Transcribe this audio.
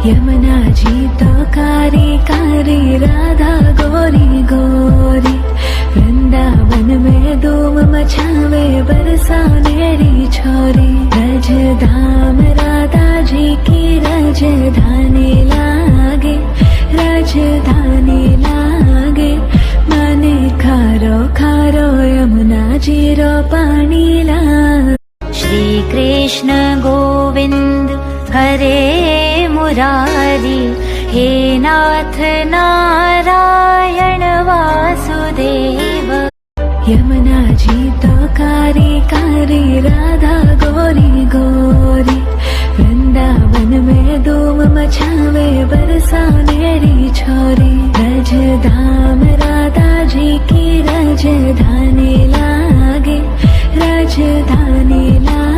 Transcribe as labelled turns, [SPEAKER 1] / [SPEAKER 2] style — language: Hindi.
[SPEAKER 1] यमुना जी तो कारी कारी, राधा गोरी गोरी। वृंदावन में धूम मचावे, बरसानेरी छोरी। रज धाम राधा जी की रजधानी लागे, रजधानी लागे। माने खारो खारो यमुना जी रो पानी लागे।
[SPEAKER 2] श्री कृष्ण गोविंद हरे मुरारी, हे नाथ नारायण वासुदेव।
[SPEAKER 1] यमुना जी तो कारी कारी, राधा गोरी गोरी। वृंदावन में धूम मचावे, बरसानेरी छोरी। रज धाम राधा जी की रजधानी लागे, रजधानी लागे।